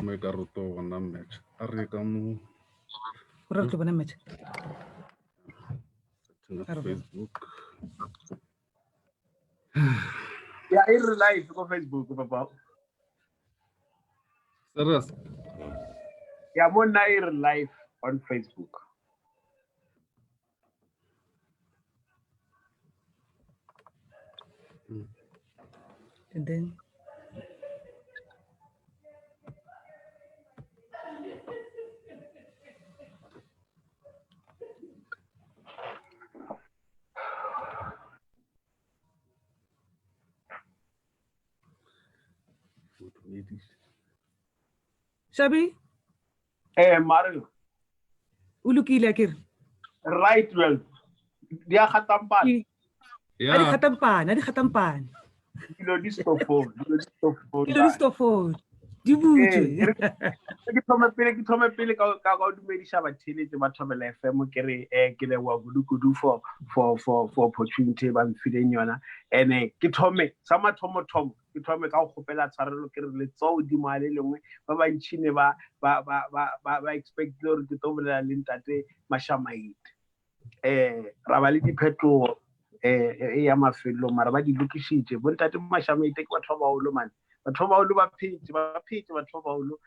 Mai ka re to bona match a re ka mo Ora ke bona match. Facebook Yeah, in live on Facebook, Papa. serious Yeah, I'm on live on Facebook. And then Shabi, Mario. ulukile akere. Right well. Dia khatampan. yeah Adi khatampana. Kilo di stofo. Kilo stofo. Di butwe. Ke thome pele ka dumedisha batheletse ba Thobela FM ke re ke le wa gudu for opportunity ba mfileng yona ene ke thome sa mathomo ke thome ka go gopela tshwarelo ke re le tsao di male lengwe ba bantshine ba expect gore ke tobolela le ntate Mashamaite ra ba le diphetlo ya mafelo mara ba di lokishitse bo ntate Mashamaite ke batho ba holo man batho ba holo ba phetse batho ba holo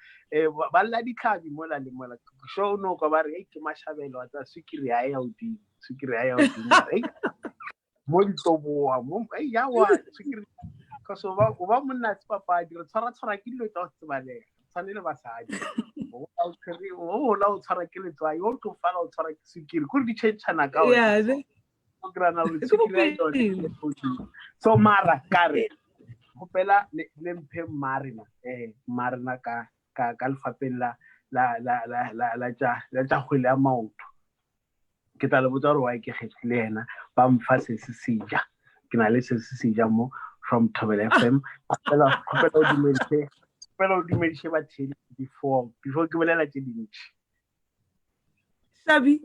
ba lla ditlhabi mola le mola show no ka ba re ke Mashabela wa tsa swikiri ya udimo mo ditoboa mo ya wa swikiri ka so ba monna tsapadi re tshwara ke dilo tsa tsebalela tsanele basadi o la o tshwara ke letswai o tlo fala o tshwara ke swikiri go di tshentshana ka Yeah, so mara kare gopela le mphe marina ka lefapeng la tja kgwele ya maoto ke tla le botsa gore wa ke kgethile ena ba mfa se sija ke na le se sija mo from Thobela FM gopela o dumedishe bathedi before ke bolela tse dintši Shabi.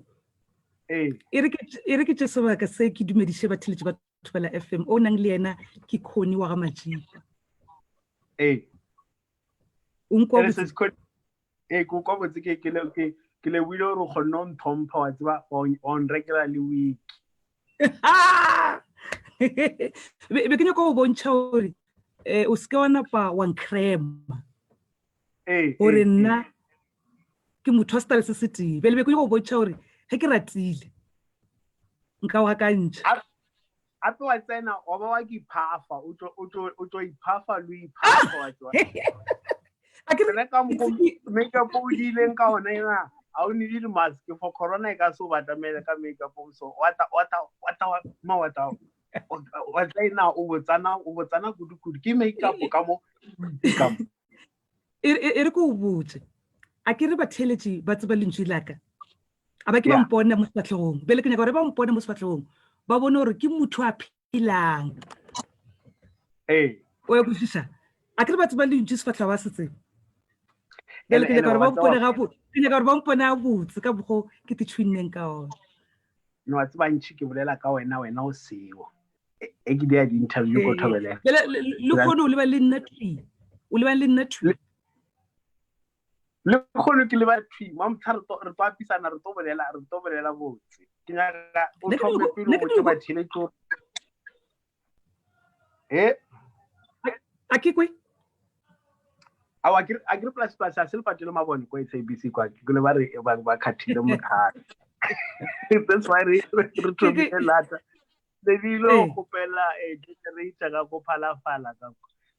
Ere ke sebaka se ke dumedishe batheletsi ba Thobela FM o nang le yena ke Connie wa ga Matjipa. Unkwa ko kwa botse ke le wile gore go nna nthompa wa tseba on regularly week be ke nyaka go bontšha gore o se ke wa napa wa nkrema gore nna ke motho wa style se se tibe be ke nyaka go bontšha gore ge ke ratile nka wa kantšha ape wa tsena wa ba wa ke iphafa o tlo iphafa lo iphafa wa tswa le ka makeup o dileng ka ona ena a o need mask for corona ka so batamela ka makeup so wa ina o botsana kudu ke makeup ka mo re ko botse a ke re batheletsi ba tseba lentswe laka a ba ke ba mpona mo sefatlhegong bele ke nyaka gore ba mpona mo sefatlhegong ba bone gore ke motho a phelang o ya kutlwisa a ke re ba tseba lentswe sefatlhego ba setse bele ke nyaka gore ba mpona botse ka bogo ke te tshwinneng ka ona no wa tseba ntši ke bolela ka wena o seo e ke dia di interview ko Thobela le kgone o leba le nna twi le kgone ke le ba twi mamtha re to apisana re to bolela botse ke nyaka o thome pele o tse ba tshile tso a ke kwe awa agri plus a se le patele mabone ko SABC kwa ke le ba re ba khathile mo khana that's why re to be lata le dilo go pela generator ka go phala ka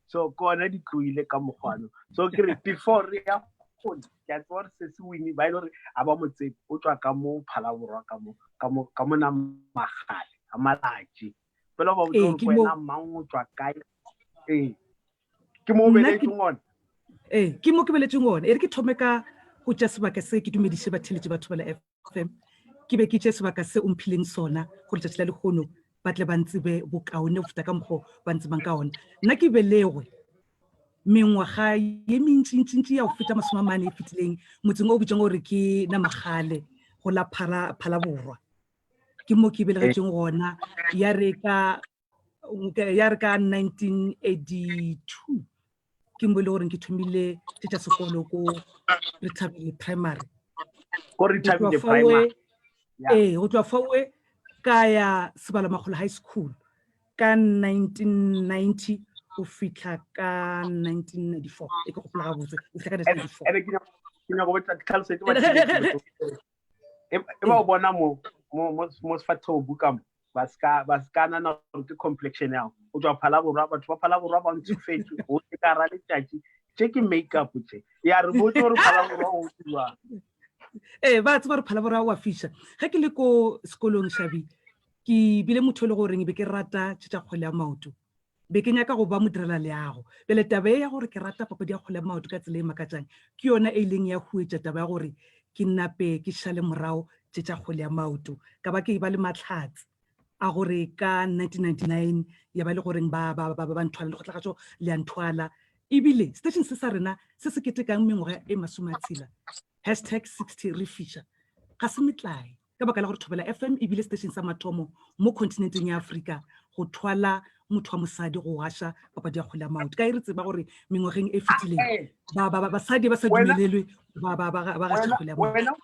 so kona di tloile ka mogwano so ke re before re ya go ya tswa se se wini ba ile re aba motse o tswa ka mo phala borwa ka mo na magale a malaji pela ba botsa go wena mang o tswa kae ke mo beletseng ona ke mo ke beletseng ona ere ke thome ka go tša sebaka se ke dumedishe batheletši ba Thobela FM ke be ke tše sebaka se umphileng sona gore tšatši la lekgono ba tle ba ntsebe bokaone go feta ka mokgwa ba ntsebang ka ona nna ke belegwe mengwaga ye mentšintši ya go feta 40 e fetileng motseng o bitswang gore ke Namagale go la phala borwa ke mo ke belegetseng gona ya re ka 1982 ke mo le gore ke thomile tša sekolo ko Rethabile primary Ko Rethabile primary. go tloa fawe ka ya Sebalamagolo high school ka 1990 go fitla ka 1994 e ke gopola gabotse go fitla ka 1994 ke go botsa tlhalosetse ba o bona mo sefatho buka ba ska na ke complexion yao o tswa phala borwa batho ba phala borwa ba ntshofetse o se ka ra letšatši tše ke makeup tše ya re botse gore phala borwa o tswa ba tseba re phala borwa wa fisha ge ke le ko sekolong Shabi ke bile motho le gore be ke rata tša kgwele ya maoto be ke nyaka go ba modirela leago bele tabe ya gore ke rata papadi ya kgwele ya maoto ka tsela e makatsang ke yona e leng ya huetša taba ya gore ke nape ke šale morao tša kgwele ya maoto ka ba ke ba le matlhatsi a gore ka 1999 ya ba le goreng ba nthwala le go tlagatšo le a nthwala ebile station se sa rena se se ketekang mengwaga e 60 #60 refisha ga se metlae ka baka la gore Thobela FM ebile station sa mathomo mo continenteng ya Afrika go thwala motho wa mosadi go washa papadi ya kgwele ya maoto ka e re tseba gore mengwageng e fetileng basadi ba sa dumelelwe ba gasha kgwele ya maoto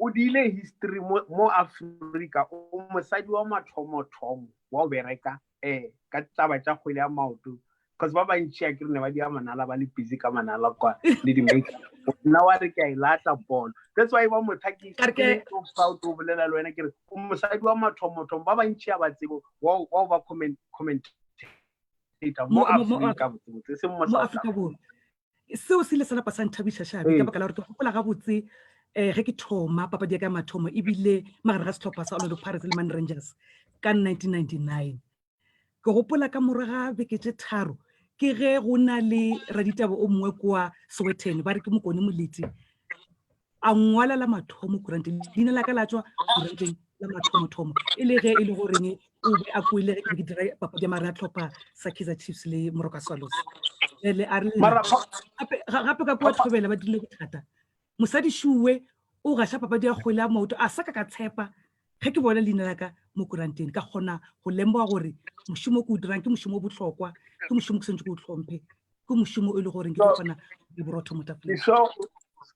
o dile history mo Afrika o mosadi wa mathomo wa o bereka ka taba tša kgwele ya maoto because ba bantši a ke re ne ba dia manala ba le busy ka manala kwa le di make nna wa re ke a ilata ball that's why ba mothaki ke so proud to bolela le wena ke re o mosadi wa mathomo ba bantši a ba tsebo wa ba commentator mo Afrika botse se mo Afrika bo seo se le sana pa santhabisha Shabi ka baka la gore ke gopola ga botse ge ke thoma papadi ya ka mathomo ebile magare ga setlhopha sa Orlando Pirates le Man Rangers ka 1999 ke gopola ka moraga beke tše tharo ke ge go na le raditaba o mongwe kwa Sowetan ba re ke Mokone Moleti a ngwala la mathomo kuranteng dina la ka la tswa kuranteng la mathomo e le ge e le goreng o be a kwele ge ke dira papadi ya maratlhopha sa Kaizer Chiefs le Moroka Swallows le a re gape ka kwa Thobela ba dile bothata mosadi Shuwe o gasha papadi ya kgwele ya maoto a saka ka tshepa ge ke bona leina la ka mo kuranteng ka kgona go lemboga gore mošomo ke o dirang ke mošomo o botlhokwa ke mošomo ke sentse ke o tlhomphe ke mošomo e le goreng ke kgona le borotho mo tafoleng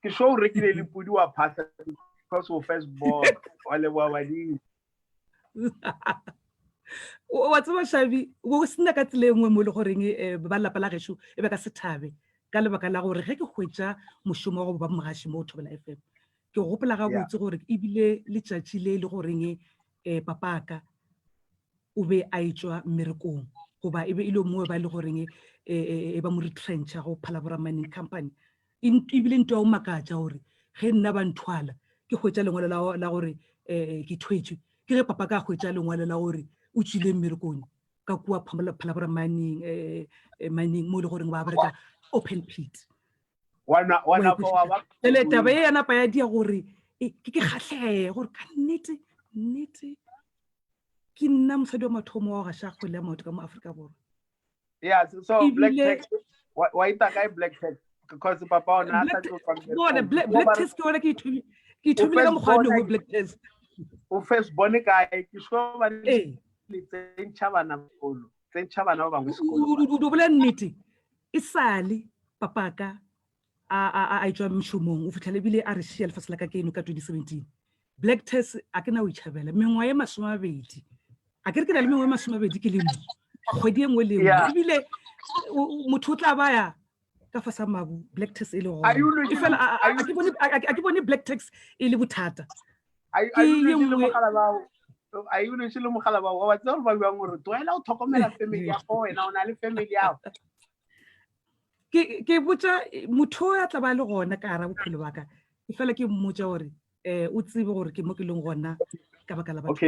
ke show re ke le pudi wa phasa because of first born wa le wa bading wa tseba Shabi go sena ka tsela engwe mo le goreng ba lapa la gesho e be ka sethabe ka lebaka la gore ge ke hwetša mošomo wa go ba mogaši mo Thobela FM ke gopola ga botse gore ebile letšatši le le goreng papaka o be a etswa mmerekong goba ebe ile mongwe ba le goreng e ba mo retrencha go Phalabora Mining Company ebile ntwa o makatša gore ge nna ba nthwala ke hwetša lengwalo la gore ke thwetšwe ke ge papaka a hwetša lengwalo la gore o tswile mmerekong ka kua Phalabora Mining mo le goreng ba bereka open pit le taba e yana pa ya dia gore ke kgatlhege gore ka nnete ke nna mosadi wa mathomo wa gasha kgwele ya maoto ka mo Afrika Borwa so black text wa ita ka black text because papa ona sa tlo bona black text ke wona ke ithobile ka mogwadi wa black text o first born ka ke sho ba le tsentšha bana ba bangwe sekolo do bola nnete e sale papaka a etswa mšomong o fitlhele bile a re šia lefatshe la ka keno ka 2017 black test a ke na o itšhabela mengwa ye 20 a ke re ke na le mengwa ye 20 ke le mo kgwedi e nngwe le nngwe ebile motho o tla baya ka fasa mabu black test e le gona e fela a ke bone black text e le bothata a e le le mogala ba wa tsela ba bang gore tloela o tlhokomela family ya go wena o na le family ya ke botsa motho ya tla ba le gona ka ara bophelo ba ka e fela ke mmotsa gore o tsebe gore ke mo ke leng gona ka baka la batho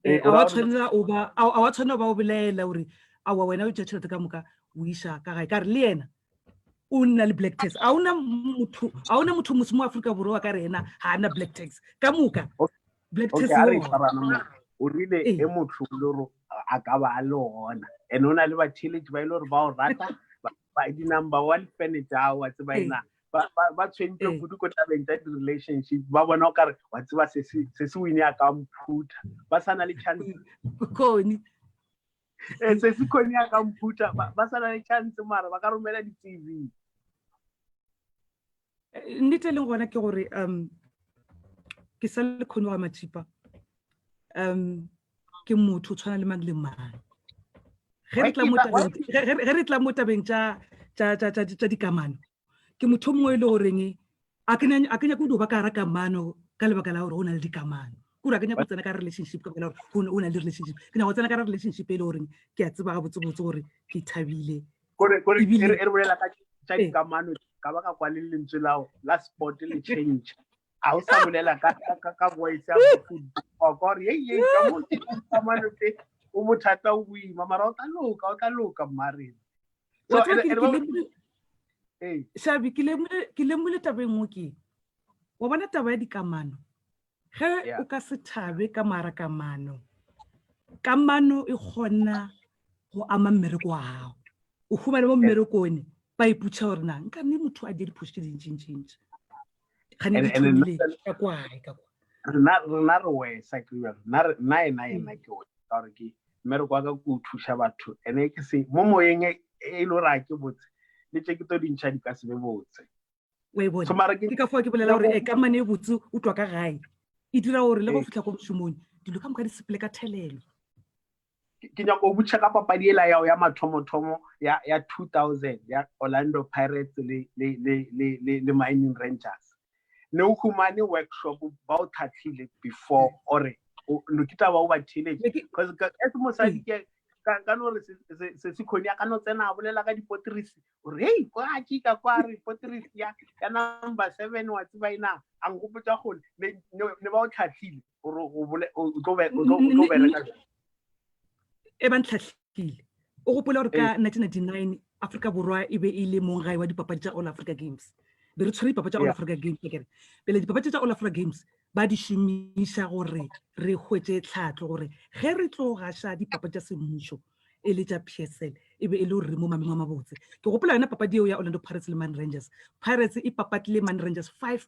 a wa tshwanela ba o bolela gore a wa wena o tša tšhelete ka moka o iša ka gae ka re le yena o nna le black tax a ona motho motse mo Afrika Borwa ka re ena ha ana black tax ka moka black tax o rile e motho le ro a ka ba le gona ene ona le ba challenge ba ile gore ba o rata ba di number 1 fan tsa wa tseba ina ba tshwentse kudu ko tabeng tsa relationship ba bona o kare wa tseba se se wine ya ka mphutha ba sana le chance Connie Se se Connie a ka mputa ba sa na le chance mara ba ka romela di CV. Nnete le gona ke gore ke sa le Connie wa Matjipa ke motho tshwana le mang le mang ge re tla mo tabeng tša dikamano ke motho mongwe le goreng a kenya kudu ba ka ra kamano ka lebaka la gore o na le dikamano kura kenya go tsena ka relationship ka bela gore o na le relationship ke na go tsena ka relationship e le gore ke a tseba ga botsebotse gore ke thabile Gore re bolela ka tša dikamano ka ba ka kwa le lentswe lao la sport le change a o sa bolela ka voice ya go gore ye ka mo dikamano tse o bothata o boima mara o tla loka mmareng. So Shabi ke lemole tabeng mo ke wa bona taba ya dikamano ge o ka se thabe ka mara kamano e gona go ama mmereko wa gago o humane mo mmerekone ba iputša gore na nka nne motho a di diphošo tse dintšintšintši gane di thomile ka kwae rena re wesa ke nna ena ke o ka gore ke mmereko wa ka ko thuša batho ene ke se mo moyeng e le gore a ke botse le tše ke to dintšha di ka se be botse ke ka fao ke bolela gore kamano e botse o twa ka gae e dira gore le go fitlha ko mošomong dilo ka moka di sepele ka thelelo. Ke nyaka go butša ka papadi ela ya mathomo ya 2000 ya Orlando Pirates le Mining Rangers ne o humane workshop ba o thathile before ore no kita ba o ba teenage because as mosadi ke ka no re se Connie ka no tsena bolela ka dipotrisi ore hey kwa tšika kwa re potrisi ya number 7 wa tseba ina a ngopotsa go ne ba o thathile ore o tlo bereka e ban tlhatlhile o gopola gore ka 1999 Africa Borwa e be e le mongai wa dipapadi tša All Africa Games be re tshwere dipapadi tša All Africa Games kere pele dipapadi tša All Africa Games ba di šomiša gore re hwetše tlhatlo gore ge re tlo gaša dipapadi tša semmušo e le tša PSL e be e le gore re mo mameng wa mabotse ke gopola yona papadi eo ya Orlando Pirates le Man Rangers Pirates e papatile Man Rangers 5-0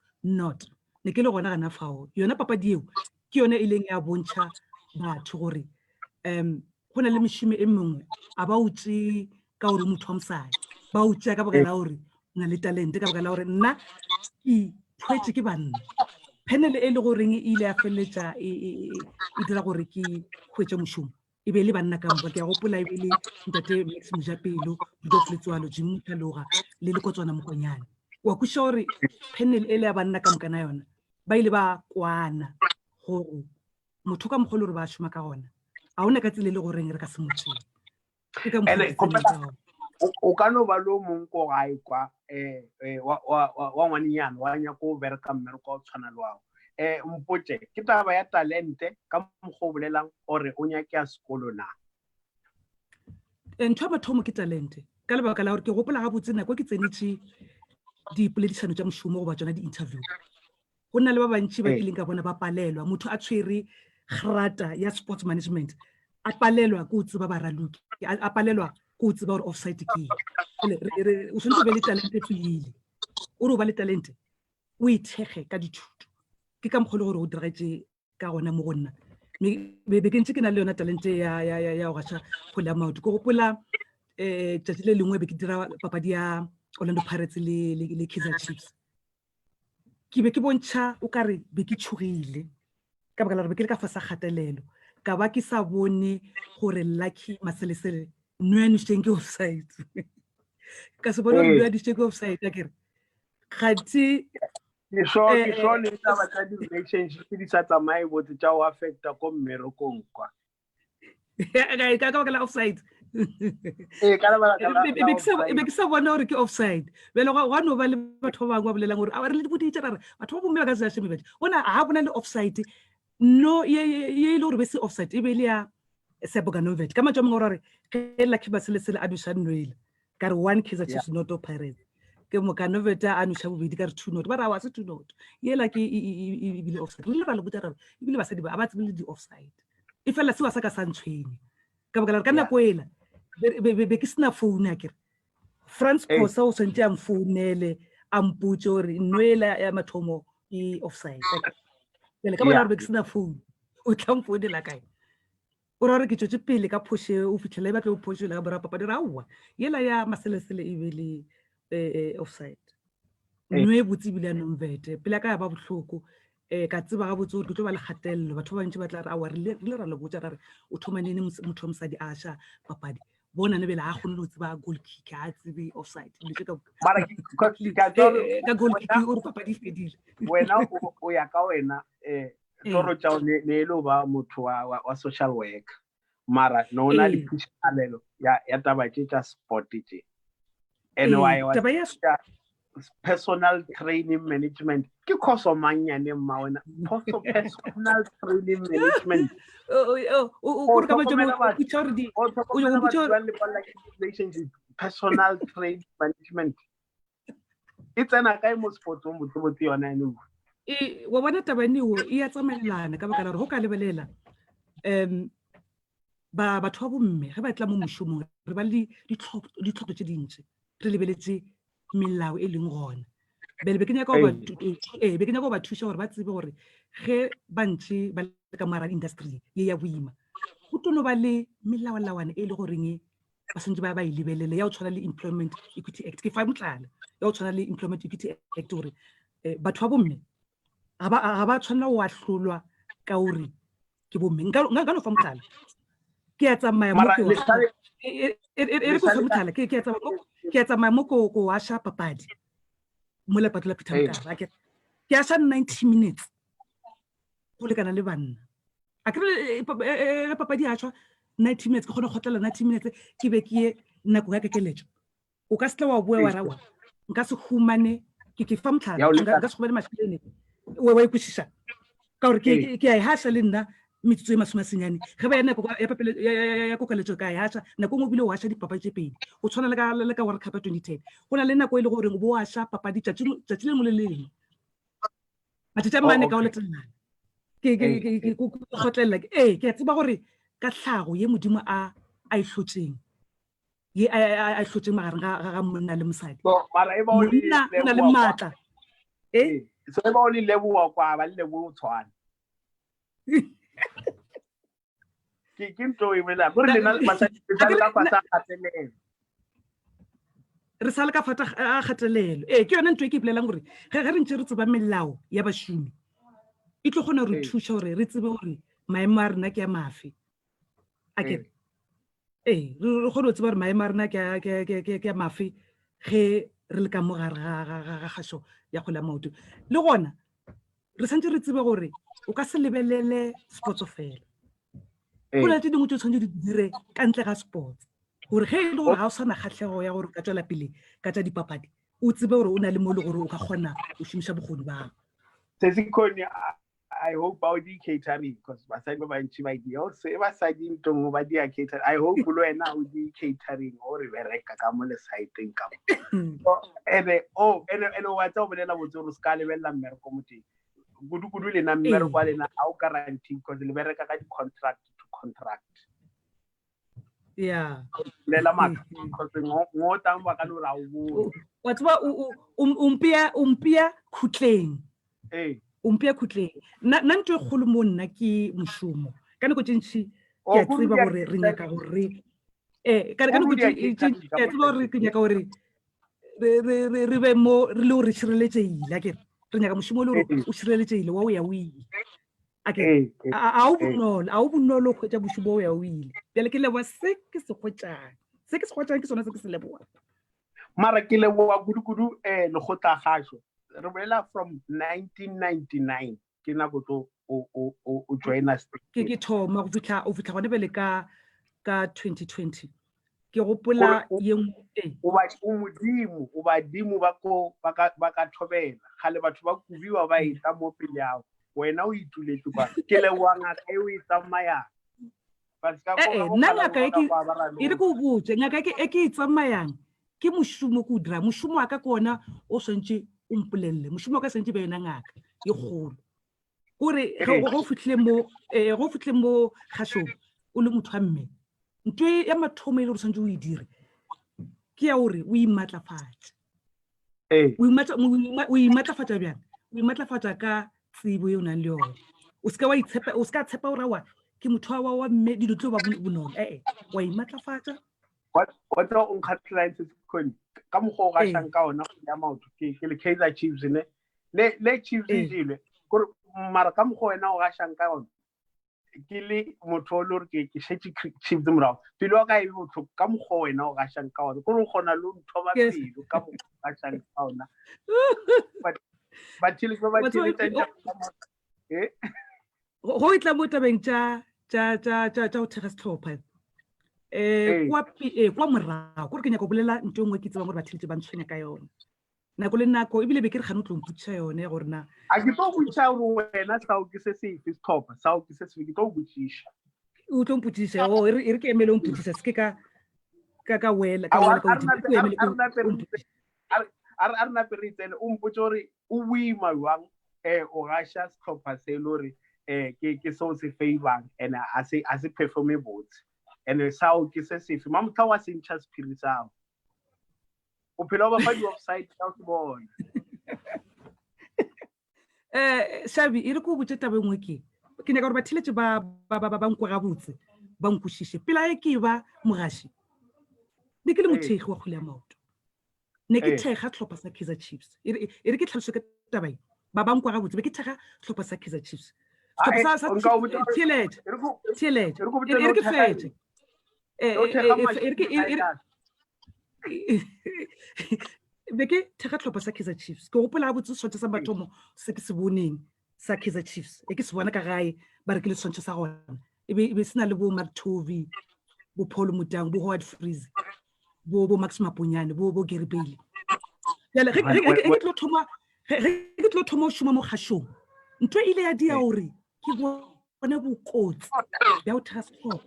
ne ke le gona gana fao yona papadi eo ke yone e leng ya bontšha batho gore go na le mešime e mengwe a ba utse ka gore motho wa mosadi ba utse ka baka la gore na le talente ka baka la gore nna ke thwetse ke banna panel e le goreng e ile ya feleletša e dira gore ke hwetše mošomo e be le banna ka moka ke a gopola e be le ntate Max Mojapelo Rudolf Letswalo Jim Mutaloga le Lekotswana Mokonyane wa kweša gore panel e le ya banna ka moka na yona ba ile ba kwana gore motho ka mokgwa le gore ba šoma ka gona a ona ka tsile le goreng re ka se motšeng ke ka o ka no ba lo mong ko gae kwa wa ngwanenyana wa nyaka o bereka mmereko o tshwana le wao mpotše ke taba ya talente ka mokgwa o bolelang gore o nyake ya sekolo na ntho ya mathomo ke talente ka lebaka la gore ke gopola gabotse nako ke tsenetše dipoledišano tša mošomo goba tsona di-interview go nna le ba bantši ba kileng ka bona ba palelwa motho a tshwere grata ya sports management a palelwa ko tseba baraloki a palelwa ko tseba gore offside ke o tshwanetse be le talente pele o re o ba le talente o ithege ka dithuto ke ka mokgwa le gore o diragetse ka gona mo go nna be ke ntse ke na le yona talente ya go gaša kgwele ya maoto ke gopola tšatši le lengwe be ke dira papadi ya Orlando Pirates le Kaizer Chiefs ke be ke bontšha o kare be ke tšhogile ka baka la gore be ke le ka fasa kgatelelo ka ba ke sa bone gore Lucky Maselesele no ya nešeng ke offside ka se bone gore no ya nešeng ke offside a kere gati ke so le taba tša di-relationship di sa tsamaye botse tša o affecta ko mmerekong kwa ka baka la offside be ke sa bona gore ke offside bele gwa no ba le batho ba bangwe ba bolelang gore a re le boditše rare batho ba bomme ba ka se ya shemebadi bona ga bona le offside no ye ile gore be se offside e be le ya Seboganovet ka matšwa mongwe gore ge Lucky Maselesele a duša Noele ka re 1 Kaizer Chiefs not Pirates ke Mokanovet a nuša bobedi ka re 2-0 ba ra wa se 2-0 ye Lucky e bile offside le ba le botsa rare e bile basadi ba ba tsebile di offside e fela se wa sa ka sa ntshwene ka baka la ka nako ela be ke sena phone a kere France Khosa o sentse a mfounele a mpotse gore Noele ya mathomo e offside bele ka bona re be ke sena phone o tla mfounela kae o ra re ke tšwetše pele ka phoshe o fitlhela e batle o phošela ka borapapadi ra aowa yela ya maselesele e be le offside nwe botse ebile ya nomvete pele ka ya ba bohloko ka tseba ga botse gore ke tlo ba le kgatelelo batho ba bantši ba tla re awa re le ra le botsa ra re o thomanene motho wa mosadi a sha papadi bona ne bele a kgone le go tseba goal kick a tsebe offside ka goal kick o re papadi e fedile wena o ya ka wena toro tša ne lo ba motho wa social work mara no na le phišalelo ya taba tše tša sport tše and why was personal training management ke khoso manyane mma wena personal training management personal training management it's an akae mo sport mo botse yona eno wa bona tabaniwo e ya tsamaelana ka baka la re ho ka lebelela batho ba bomme ge ba tla mo mošomong re ba le ditlhopho tše dintši re lebeletse melao e leng gona be ke nyaka go ba thuša gore ba tsebe gore ge bantši ba le ka mara industry ye ya boima go tono ba le melaolawana e le goreng ba swantse ba e lebelele ya go tshwana le Employment Equity Act ke fa motlala ya go tshwana le Employment Equity Act gore batho ba bomme ga ba tshwanela go ahlolwa ka gore ke bomme nka no fa motlala ke ya tsamaya mo ke ya tsamaya mo ko washa papadi mo lepato la Peter Mokara ke ya sha 90 minutes go lekana le banna a kere papadi a tshwa 90 minutes ke kgone go khotlela 90 minutes ke be ke ye nako ya kekeletso o ka se wa bua wa rawa nka se humane ke fa motlhala nka se khobane mashilene wa ikwishisha ka gore ke ya hasha le nna metsotso e masome ge ba ya nako ya kokeletso ka ya hasha nako mo bile o hasha dipapadi tše pedi go tshwana le ka World Cup 2010 go na le nako e le gore bo hasha papadi tšatši le mo le leng matšatši a mane ka o letelana ke khotlela ke ya tseba gore ka tlhago ye modimo a ihlotseng ye a ihlotseng magareng ga monna le mosadi monna o na le maatla so ba o le leboa kwa ba le lebo tshwana ke ntho e bela gore le na basadi ka fata khatelelo re sala ka fata khatelelo ke yona ntho e ke bolelang gore ge re ntse re tseba melao ya bashumi e tlo gona re thusha gore re tsebe gore maemo a rena ke ya mafe akere re gone tseba gore maemo a rena ke ya mafe ge re le ka mo gare ga kgaso ya go la maoto le gona re santse re tsebe gore o ka se lebelele sports fela go na tse dingwe tse tshwanetse di dire ka ntle ga sports gore ge e le gore ga o sana kgatlhego ya gore ka tswela pele ka tsa dipapadi o tsebe gore o na le mo le gore o ka kgona o šomiša bokgoni ba Connie, I hope about the catering because basadi ba bantši ba di o se ba sa di ntong ba di catering I hope lo ena o di catering o re bereka ka mo le siteng ka ene wa tsa o bolela botse re ska lebella mmereko moteng gudu le na mmereko wa lena a o guarantee because le bereka ka di contract to contract lela matho because ngotang ba ka no ra o bo wa tswa umpia khutleng umpia khutleng nna ntwe kholo mo nna ke mošomo ka nako tšentši ke a tseba gore re nyaka gore ka nako tšentši ke a tseba gore ke nyaka gore re be mo re le gore šireletšeile akere re nyaka mošomo le gore o šireletšeile wa o ya o ile akere a o bonolo go tša bošomo o ya o ile bjale ke leboa se ke se kgotšang ke sona se ke se leboa mara ke leboa kudu le go tla gašo re bolela from 1999 ke nako tlo o join us ke thoma go fitla gone bele ka 2020 ke gopola yeng o ba dimo ba ka thobela gale batho ba kubiwa ba eta mo pele yago wena o ituletse ba ke leboa ngaka e o e tsamayang nna ngaka e re ko botse ngaka e ke e tsamayang ke mošomo ko dira mošomo wa ka kona o swantse o mpolelle mošomo wa ka swantse ba yona ngaka e kgolo gore go fitlhe mo kgašong o le motho wa mme ntho ya mathomo e le gore swantse o e dire ke ya gore o imatlafatse o imatlafatsa bjang o imatlafatsa ka tsebo e o nang le yone o ska tshepa gore awa ke motho wa mme di tlo ba bonolo wa imatlafatsa what on clients Connie ka mo go gashang ka ona ya maoto ke le Kaizer Chiefs le Chiefs ile gore mara ka mo go wena o gashang ka ona ke le motho lo re ke shetse Chiefs morao pele wa ka e motho ka mo go wena o gashang ka ona gore o gona lo nthoba pelo ka mo gashang ka ona but till go ba till tsa go itla mo tabeng tsa o thega setlhopha kwa morao gore ke nyaka go bolela ntho engwe ke tsebang gore batheletsi ba ntshwenya ka yone nako le nako ebile be ke re gane o tlo mputsa yone gore na a ke tlo butsa gore wena sa o ke se sefe setlhopha sa o ke se sefe ke tlo butsisha o tlo mputisa e re ke emele o mputisa se ke ka wela ka wela ka a re nape re itsene o mpotse gore o boima jwang o gasha setlhopha se le gore ke seo se favang and a se performe botse and sa o ke se sefe mamotla wa sentšha sephiri sao o phela o bapadi offside ka se bona Shabi e re go botse taba engwe ke nyaka gore batheletsi ba nkwa ga botse ba nkušiše pela e ke ba mogaši ne ke le mothegi wa kgole ya maoto ne ke thega tlhopha sa Kaizer Chiefs e re ke tlhaloso ka taba ba nkwa ga botse be ke thega tlhopha sa Kaizer Chiefs be ke thega tlhopha sa Kaizer Chiefs ke gopola botse swantse sa bathomo se ke se boneng sa Kaizer Chiefs ke se bona ka gae ba re ke le swantse sa gona e be sena le bo Martovi bo Paul Mutang bo Howard Freeze bo Max Maponyane bo Gary Bailey yale ge ke tlo thoma o šoma mo kgašong ntho ile ya dia hore ke bona bokotsi ya o transport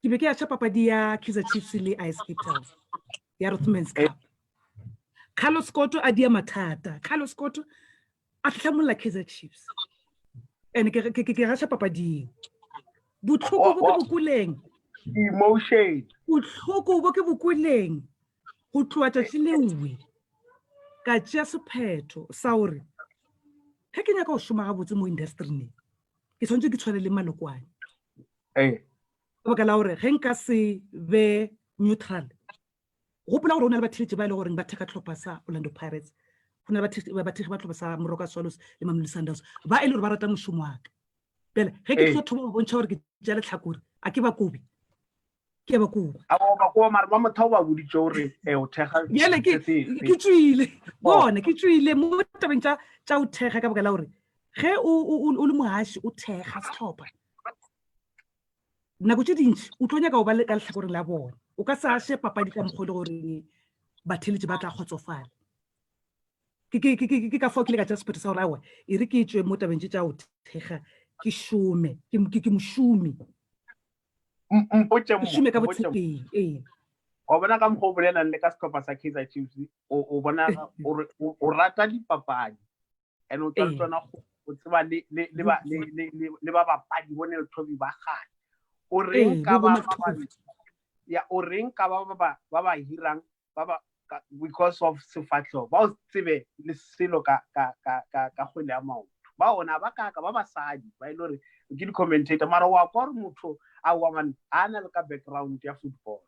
ke be ke ya tša papadi ya Kaizer Chiefs le AS Cape Town ya Rothmans Cup Carlos Scott a dia mathata Carlos Scott a tlamola Kaizer Chiefs ene ke ga papading botlhoko bo ke bokuleng emotion botlhoko bo ke bokuleng go tloa tšatši lengwe ka tšea sephetho sa gore ge ke nyaka go šoma gabotse mo industry-ing ke tshwanetse ke tshwane le malokwane ka baka la gore ge nka se be neutral gopola gore o na le batheletši ba e le goreng ba theka tlhopha sa Orlando Pirates go na le bathegi ba tlhopha sa Moroka Swallows le Mamelodi Sundowns ba e le gore ba rata mošomo wa ka pele ge ke tlo thoma go bontšha gore ke tša letlhakore a ke ba kobe ke ba kobe ba go mara ba motho ba boditse gore o thega yele ke tswile bona ke tswile mo tabeng tša o thega ka baka la gore ge o le mohaši o thega setlhopha nako tše dintši o tlo nyaka go ba ka letlhakoreng la bona o ka sa she papadi ka mokgwa le gore batheletši ba tla kgotsofala ke ka fao ke le ka tša sephetho sa gore awa e re ke tswe mo tabeng tša o thega ke šome ke mošomi šome ka botshepeng o bona ka mokgwa o bolelang le ka setlhopha sa Kaizer Chiefs o bona o rata dipapadi and o tswa tsona go tseba le ba bapadi bone le thobi ba gane o reng ka ba ba hirang ba because of sefatlho ba o tsebe le selo ka kgwele ya maoto ba ona ba kaka ba basadi ba ile gore ke di-commentator mara wa kwa gore motho a na le ka background ya football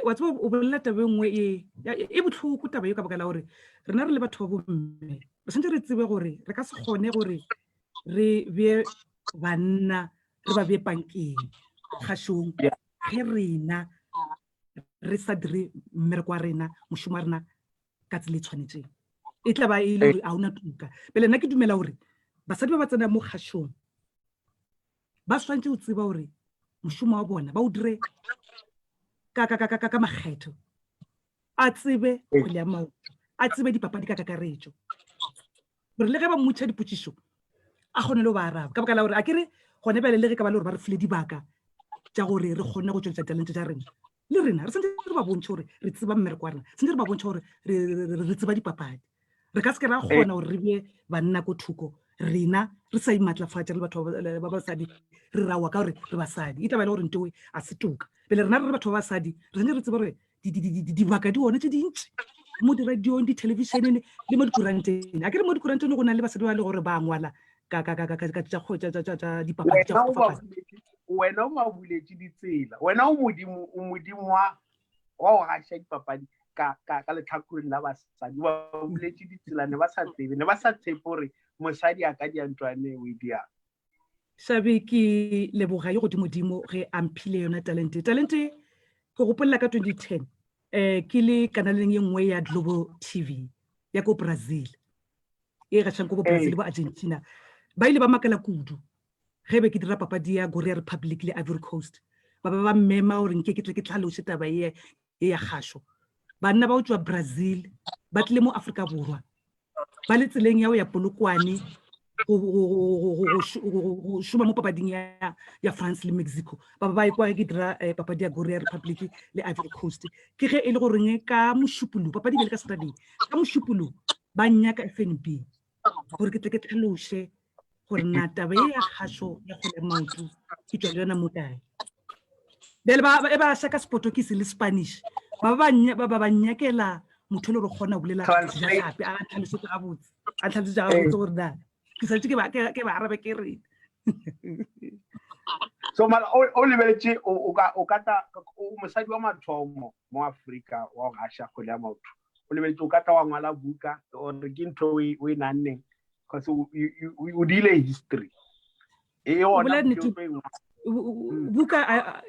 wa tseba o bolela taba nngwe e botlhoko taba yo ka baka la gore rena re le batho ba bomme re santse re tsebe gore re ka se kgone gore re be banna re ba be pankeng kgašong ge rena re sa dire mmereko wa rena mošomo wa rena ka tsela e tshwanetseng e tla ba e le gore a ona tuka pele nna ke dumela gore basadi ba ba tsena mo kgašong ba swantse o tseba gore mošomo wa bona ba o dire ka makgetho a tsebe kgwele ya maoto a tsebe dipapadi ka kakaretšo gore le ge ba mmotšha dipotšišo a kgone le go ba araba ka baka la gore a kere gone bele le ge ka ba le gore ba re file dibaka tša gore re kgone go tšweletša talente tša rena le rena re santse re ba bontšhe gore re tseba mmereko wa rena santse re ba bontšhe gore re tseba dipapadi re ka se ke ra kgona gore re be banna ko thoko rena re sa imatlafatša le batho ba basadi re rawa ka gore re basadi e taba le gore ntoe a se toka pele rena re le batho ba basadi re santse re tseba gore dibaka di one tše dintši mo diradiong di-televisioneng le mo dikuranteng a ke re mo dikuranteng go na le basadi ba le gore ba ngwala ka dipapadi tša go fapana. Wena o mabuletše ditsela, wena o modimo wa go gaša dipapadi ka letlhakoreng la basadi, wa buletše ditsela, ne ba sa tshepe gore mosadi a ka diantlwane o e diang. Shabe ke leboga ye godimo ge a mphile yona talente ke gopolela ka 2010 ke le kanaleng ye nngwe ya Global TV ya ko Brazil e gašang ko Brazil bo Argentina, ba ile ba makala kudu ge be ke dira papadi ya Korea Republic le Ivory Coast, ba mmema gore nke ke tle ke tlhalose taba ye ya gašo. Banna ba o tswa Brazil ba tlile mo Afrika Borwa ba le tseleng ya o ya Polokwane go šoma mo papading ya France le Mexico, ba ikwa ke dira papadi ya Korea Republic le Ivory Coast. Ke ge e le goreng ka mošupolo papadi be le ka Saturday, ka mošupolo ba nyaka FNB gore ke tle ke tlhalose gore na taba ya gašo ya kgwele maoto ke tswa le yona mo kae. Bele ba shaka Portuguese le Spanish ba nyakela motho le re kgona go bolela gape a tlhalosetse gabotse gore na ke sa ke ba arabe ke re. So o lebeletse o kata mosadi wa mathomo mo Afrika wa go gaša kgwele ya maoto, o lebeletse o kata wa ngwala buka or ke ntho o e nanneng because o dile history buka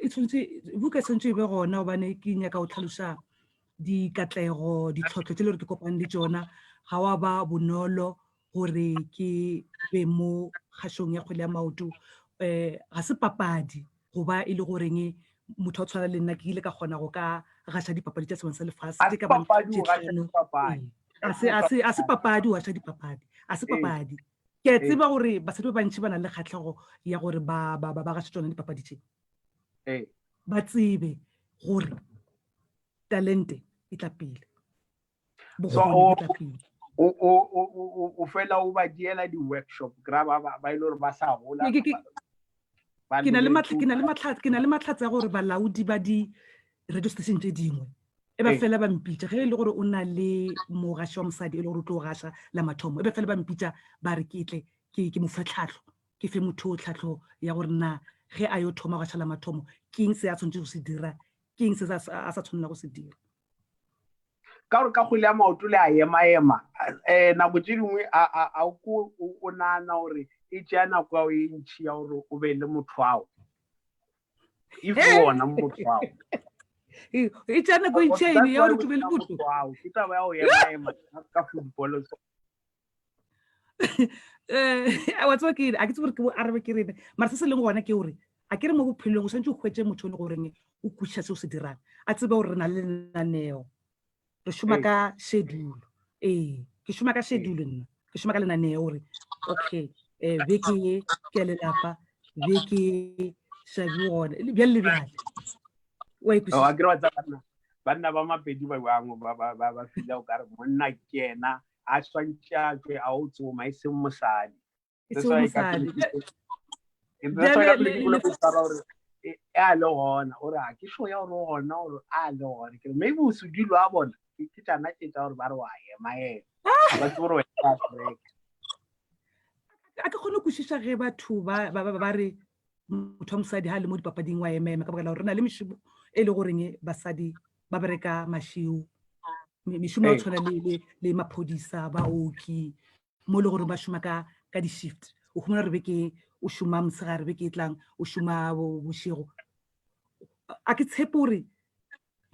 e tshwantse e be gona gobane ke nyaka go tlhalosa dikatlego ditlhotlho tse le gore ke kopane le tsona, ga wa ba bonolo gore ke be mo kgašong ya kgwele ya maoto. Ga se papadi goba e le goreng motho a tshwana le nna ke ile ka kgona go ka gaša dipapadi tša sebang sa lefase a se papadi wa gaša dipapadi, a se papadi. Ke a tseba gore basadi ba bantši ba na le kgatlhego ya gore ba gaša tsona dipapadi tše, ba tsebe gore talente e tla pele, bokgoni e tla pele. O fela o ba diela di-workshop kra ba ile gore ba sa gola. Ke na le matlhatsa gore balaodi ba di-radio station tše dingwe e ba fela ba mpitša ge e le gore o na le mogaši wa mosadi e le gore o tlo gaša la mathomo, e ba fela ba mpitša ba re ke tle ke mo fa tlhatlho, ke fe motho tlhatlho ya gore na ge a yo thoma gaša la mathomo ke eng se a tshwanetse go se dira, ke eng se a sa tshwanela go se dira. Ka gore ka kgwele ya maoto le a ema nako tše dingwe o nana gore e tšea nako ya o e ntšhi ya gore o be le motho ao if wona motho ao e tšea nako e ntšhi ya gore ke be le motho ke taba ya go ema ka football. Wa tseba ke a ke tse gore ke bo arabe ke rene mara se se leng gona ke gore a ke re mo bophelong o santse o hwetse motho le goreng o kweša se o se dirang, a tsebe gore re na le lenaneo, re šoma ka schedule. Ke šoma ka schedule nna, ke šoma ka lenaneo gore okay beke ye ke ya lelapa, beke shabi gona bjale le bjale wa ikweša. Banna ba Mapedi ba bangwe ba fila o kare monna ke ena a swantše a tswe a o tsoma e seng mosadi. A le gona ore a ke sho ya gore gona gore a le gona ke maybe o se dilo a bona ke tšana tše tša gore ba re wa ema ba ke gore a ke kgone go kwešiša ge batho ba re motho wa mosadi ha le mo dipapading wa ema ka baka la gore re na le mešomo e le goreng basadi ba bereka mašio, mešomo ya tshwana le maphodisa baoki mo le gore ba šoma ka di-shift. O khumana re beke o šoma motshegare beke e tlang o šoma bošego. A ke tshepe gore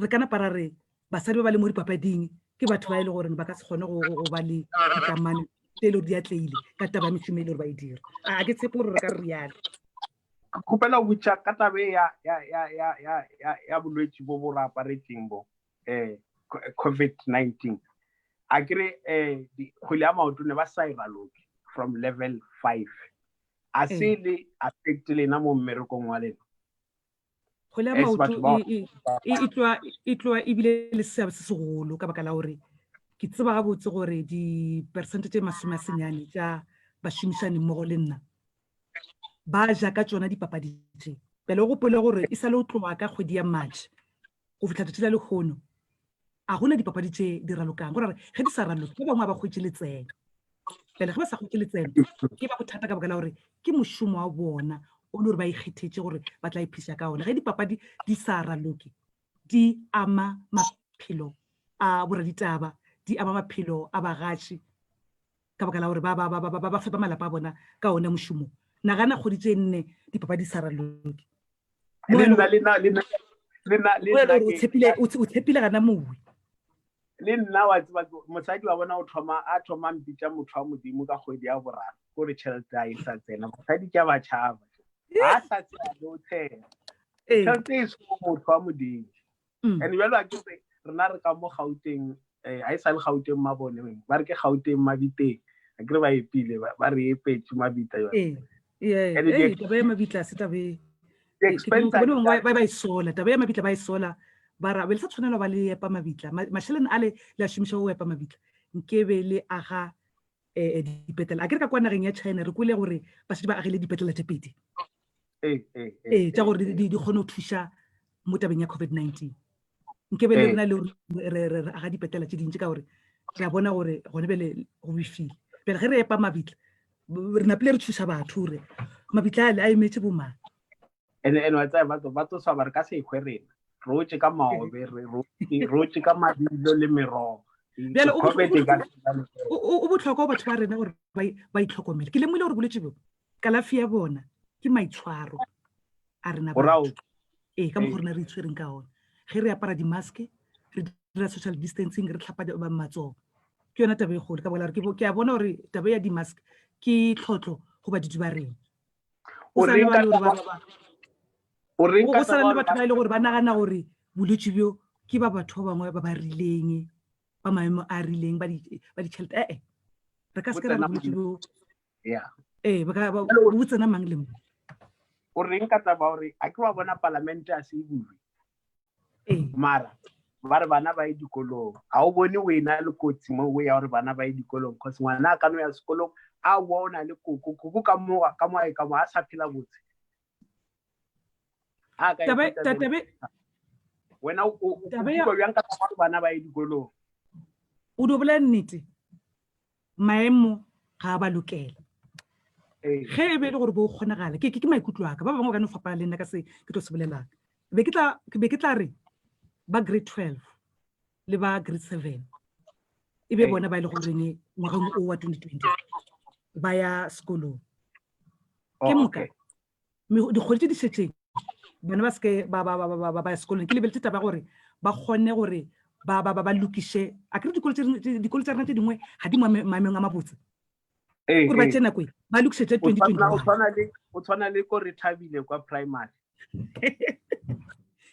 re kana para re basadi ba ba le mo dipapading ke batho ba ile gore ba ka se kgone go ba le dikamano tse le di atleile ka taba mešomo e le gore ba e dira. A ke tshepe gore re ka re rialo. Khopela o butša ka tabe ya bolwetši bo bo raparetseng bo COVID-19 a kere kgwele ya maoto ne ba sa e raloke from level 5 a se le affect lena mo mmerekong wa lena. Kgwele ya maoto e tloa ebile le seabe se segolo ka baka la gore ke tseba gabotse gore di-percent tše 90 tša bašomišani mmogo le nna ba ja ka tsona dipapadi tše. Pele o gopole gore e sa le o tloa ka kgwedi ya March go fitlha tšatši la lekgono a gona dipapadi tše di ralokang gore ge di sa raloke ba bangwe ba hwetše letseno pele ge ba sa go ke letseno ke ba bothata ka baka la gore ke mošomo wa bona o le gore ba ikgethetse gore ba tla iphisa ka ona ge dipapadi di sa raloke di ama maphelo a boraditaba di ama maphelo a bagatši ka baka la gore ba fepa malapa a bona ka one mošomo nagana kgodi tse nne dipapadi sa raloke o tshepile gana mowe le nna wa tseba mosadi wa bona a thoma mpitša motho wa modimo ka kgwedi ya boraro gore tšhelete a e sa tsena mosadi ke a batšhaba a sa tsena le o tshela tšhelete e se motho wa modimo and jalo a ke rena re ka mo gauteng a e sa le gauteng mabone ba re ke gauteng mabiteng a kere ba epile ba re epetse mabita taba ya mabitla se tabe ba isola taba ya mabitla ba isola bara be le sa tshwanela ba le epa mabitla masheleng a le a šomiša go epa mabitla nkebe le aga dipetela a kere ka kwa nageng ya China re kwele gore basadi ba agile dipetela tse pedi tša gore di kgone go thuša mo tabeng ya COVID-19 nkebe le rena le re aga dipetela tse dintsi ka gore re a bona gore gone bele go bifile pele ge re epa mabitla re napile re thuša batho gore mabitla a emetse bomang and wa tsaya ba tswa ba re ka se ikgwe rena roche ka maobe roche ka mabilo le merogo o botlhokwa o batho ba rena gore ba itlhokomele ke lemole gore bolwetse bo kalafi ya bona ke maitshwaro a rena batho ka mo go rena re itshwereng ka ona ge re apara dimaske re dira social distancing re tlhapa matsogo ke yona tabe e golo ka bola ke a bona gore tabe ya dimaske ke tlhotlo go badidi ba rena o sa le batho ba ile gore ba nagana gore bolwetse bjo ke ba batho ba bangwe ba ba rileng ba maemo a rileng ba ditšhelete re ka se ka ra bolwetse bjo bo tsena mang le mong o reng ka taba gore a ke wa bona palamente a se e bulwe mara ba re bana ba ye dikolong ga o bone o ena le kotsi mo o ya gore bana ba ye dikolong cause ngwana a kano ya sekolong a bona le koko ka mo a sa phela botse wena o bua bjang ka taba bana ba ye dikolong o di bolela nnete maemo ga a ba lokela ge e be le gore bo kgonagala ke maikutlo aka ba bangwe ka no fapana le nna ka se ke tlo se bolelang be ke tla re ba grade 12 le ba grade 7 e be bona ba ile go reng ngwageng o wa 2020 ba ya sekolong ke moka dikgwedi tse di setseng bana ba seke ba ya sekolong ke lebeletse taba gore ba kgone gore ba lokiše a kere dikolo tsa rena tse dingwe ga di maemong a mabotse gore ba tse nako ba lokišetse 2021 o tshwana le ko re thabile kwa primary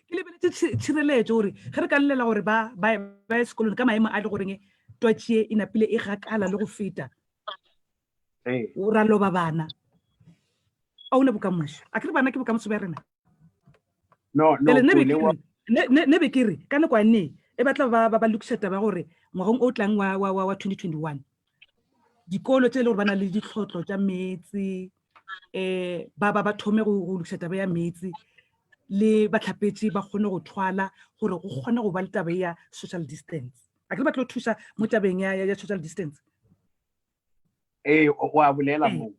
ke lebeletse tshireletso gore ge re ka llela gore ba ya sekolong ka maemo a le goreng twatšie e napile e gakala le go feta o ra loba bana a one bokamoso a kere bana ke bokamoso ba rena ne be kere ka nako ane e batla ba lokiša taba gore ngwageng o tlang wa 2021 dikolo tse le gore ba na le ditlhotlo tša metsi ba thome go lokiša taba ya metsi le batlhapetši ba kgone go thwala gore go kgone go ba le taba ya social distance a ke le batla go thuša mo tabeng ya social distance wa bolela mo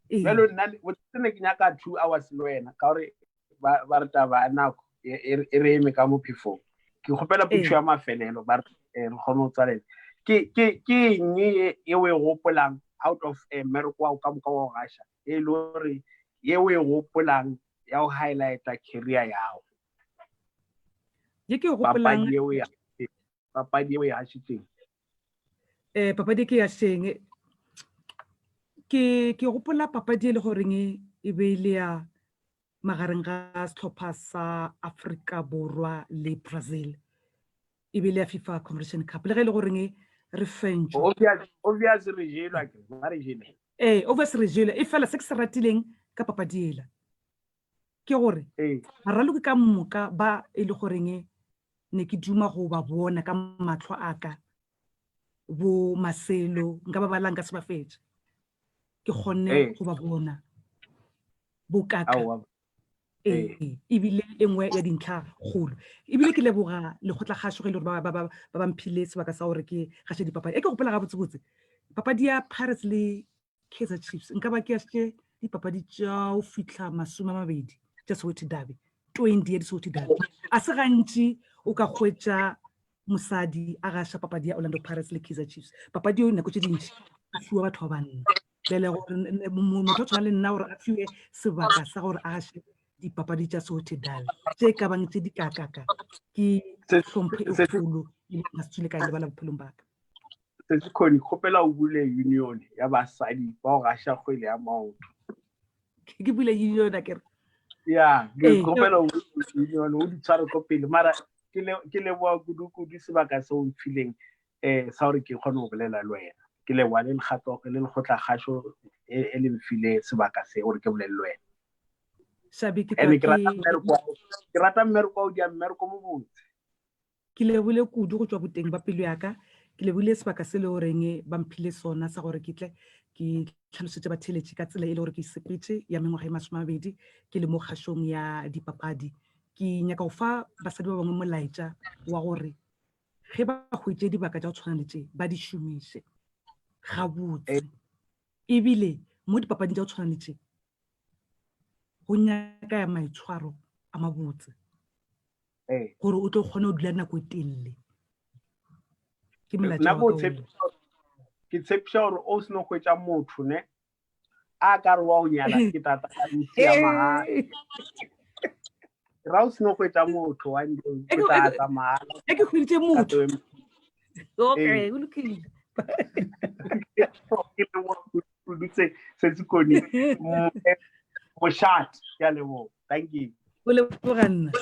jalo nna botsene ke nyaka 2 hours le wena ka gore ba re taba nako e re eme ka mo phefong ke gopela putšo ya mafelelo ba re kgone go tswalela ke eng e o e gopolang out of mmereko wa ka moka wa go gaša e le gore ye o e gopolang ya go highlighta career yago ye ke gopolang papadi eo ya gašitseng papadi ke ya seng ke gopola papadi e le goreng e beile ya magareng ga setlhopha sa Afrika Borwa le Brazil e beile ya FIFA Confederation Cup le ge e le goreng re fentšwa obvious re jelwa ke ba re jele obvious re jelwa e fela se ke se ratileng ka papadi ela ke gore maraloke ka moka ba e le goreng ne ke duma go ba bona ka matlho aka bo Maselo nka ba balang ka se ba fetse ke kgonne go ba bona bo kaka ebile e nngwe ya dintlha kgolo ebile ke leboga le go tla gašo ge le gore ba mphile sebaka sa gore ke gaše dipapadi e ke gopola ga botsebotse papadi ya Pirates le Kaizer Chiefs nka ba ke ashe dipapadi tša o fitla 20 tša Soweto Derby 20 ya Soweto Derby a se gantši o ka hwetša mosadi a gaša papadi ya Orlando Pirates le Kaizer Chiefs papadi yo nako tše dintši e fiwa batho ba banna bele gore motho o tshwana le nna gore a fiwe sebaka sa gore a gaše dipapadi tša Soweto Derby tše ka bang tše di kakaka ke hlompho e kgolo e le ga se tswile ka e lebala bophelong ba ka se Connie kgopela o bule union ya basadi ba go gaša kgwele ya maoto ke bule union a kere ya ke kgopela o bule union o di tshware ko pele mara ke leboa kudu sebaka se o mfileng sa gore ke kgone go bolela le wena ke leboa le lekgotla kgašo e le mfile sebaka se gore ke bolele le wena Shabi ke rata mmereko o dia mmereko mo botse ke lebole kudu go tswa boteng ba pelo ya ka ke lebile sebaka se le goreng ba mphile sona sa gore ke tle ke tlhalosetse batheletši ka tsela e le gore ke sepetse ya mengwaga e 20 ke le mo kgašong ya dipapadi ke nyaka go fa basadi ba bangwe molaetša wa gore ge ba hwetše dibaka tša go tshwana le tše ba di šomiše ga botse ebile mo dipapading tša go tshwana le tše go nyaka ya maitshwaro a mabotse gore o tlo kgone go dula nako e telele ke molaetša wa ka ke tshepiša gore o se no hwetša motho ne a ka re wa o nyala ke tata ka ntši ya mahala ra o se no hwetša motho wa ke tata mahala ke hweditše motho okay o lokile se Connie mošate ya lebo thank you o leboga nna